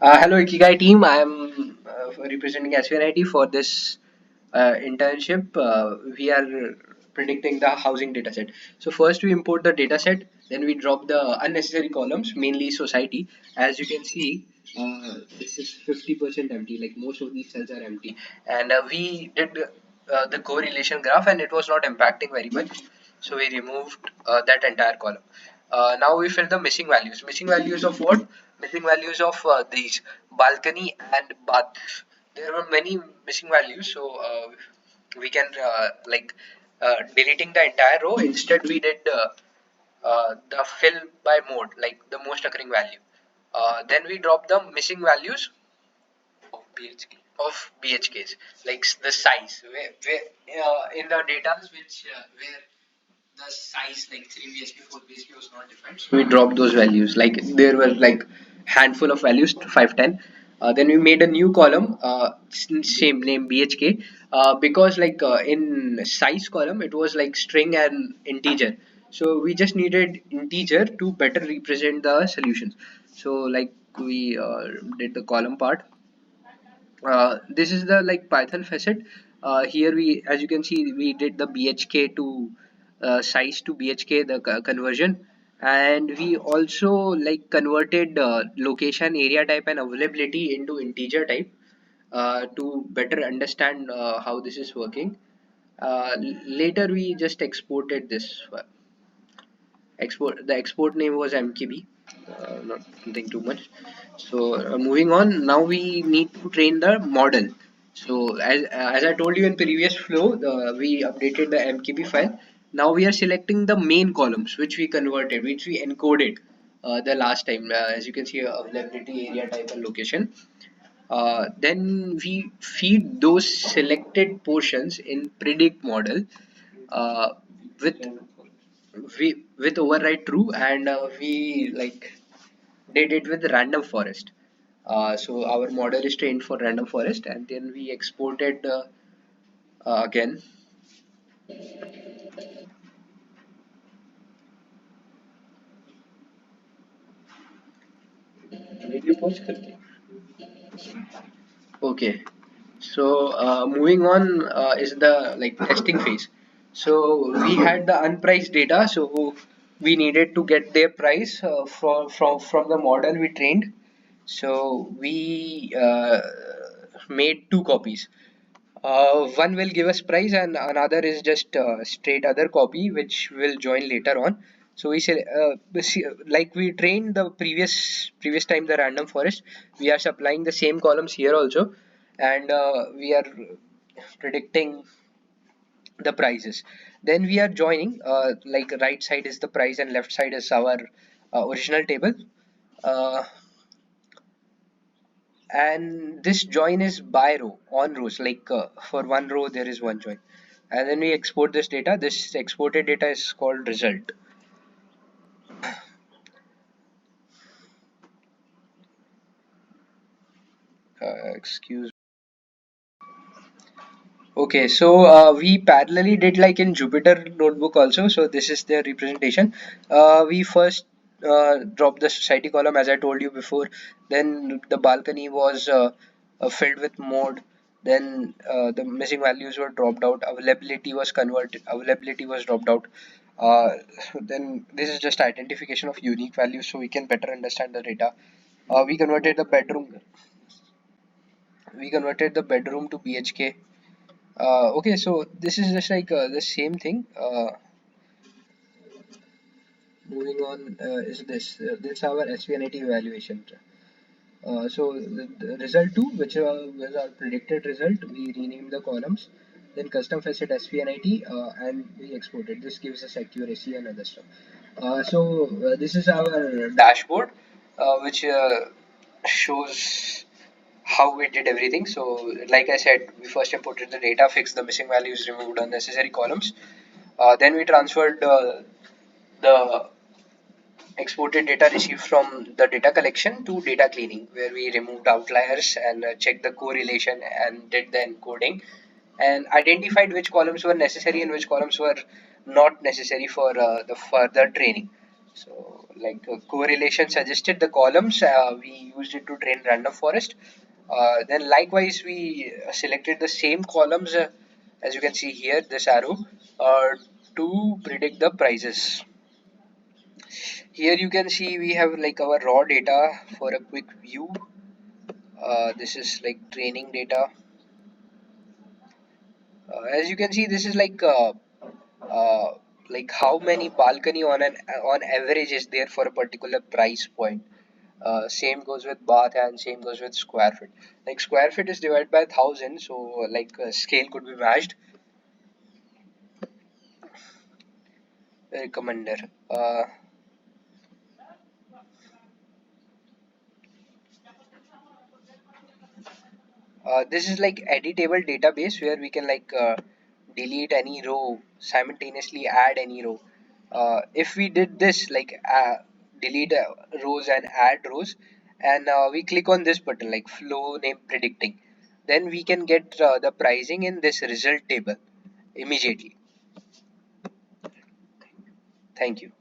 Hello, Ikigai team. I am representing SVNIT for this internship. We are predicting the housing dataset. So first we import the dataset, then we drop the unnecessary columns, mainly society. As you can see, this is 50% empty. Like most of these cells are empty, and we did the correlation graph, and it was not impacting very much. So we removed that entire column. Now we fill the missing values. Missing values of what? Missing values of these balcony and bath. There were many missing values, so we can deleting the entire row. Instead, we did the fill by mode, like the most occurring value. Then we drop the missing values of BHKs, like the size, where in the data which where the size like 3 BHK, 4 BHK was not defined. So we dropped those values. Like there were like handful of values, 510. Then we made a new column, same name BHK, because in size column it was like string and integer. So we just needed integer to better represent the solutions. So like we did the column part. This is the like Python facet. Here we, as you can see, we did the BHK to size to BHK, the conversion, and we also like converted location, area type, and availability into integer type to better understand how this is working. Later, we just exported this. The export name was MKB, not something too much. So moving on, now we need to train the model. So as I told you in previous flow, we updated the MKB file. Now we are selecting the main columns which we converted, which we encoded the last time. As you can see, availability, area type, and location. Then we feed those selected portions in predict model uh, with with override true, and we like did it with random forest. So our model is trained for random forest, and then we exported again. Video pause करके Okay. So moving on is the like testing phase. So we had the unpriced data, so we needed to get their price from the model we trained. So we made two copies. One will give us price, and another is just straight other copy which will join later on. So we say like we trained the previous time the random forest, we are supplying the same columns here also, and we are predicting the prices. Then we are joining like right side is the price and left side is our original table. Uh, and this join is by row on rows, like for one row there is one join, and then we export this data. This exported data is called result. Excuse. Okay, so we parallelly did like in Jupyter notebook also. So this is their representation. We first dropped the society column as I told you before. Then the balcony was filled with mode. Then the missing values were dropped out. Availability was converted. Availability was dropped out. Uh, then this is just identification of unique values so we can better understand the data. We converted the bedroom. We converted the bedroom to BHK. Okay, so this is just like the same thing. Moving on is this our SVNIT evaluation. So the result 2, which was our predicted result, we renamed the columns, then custom facet SVNIT, and we exported. This gives us accuracy and other stuff. This is our dashboard, which shows how we did everything. So like I said, we first imported the data, fixed the missing values, removed unnecessary columns. Then we transferred the exported data received from the data collection to data cleaning, where we removed outliers and checked the correlation and did the encoding and identified which columns were necessary and which columns were not necessary for the further training. So like correlation suggested the columns, we used it to train random forest. Then likewise we selected the same columns, as you can see here, this arrow, uh, to predict the prices. Here you can see we have like our raw data for a quick view. This is like training data. As you can see, this is uh, like how many balcony on average is there for a particular price point. Same goes with bath and same goes with square feet. Like square feet is divided by 1,000, so like scale could be matched. Recommender. This is like editable database where we can delete any row, simultaneously add any row. If we did this delete rows and add rows, and we click on this button like flow name predicting, then we can get the pricing in this result table immediately. Thank you.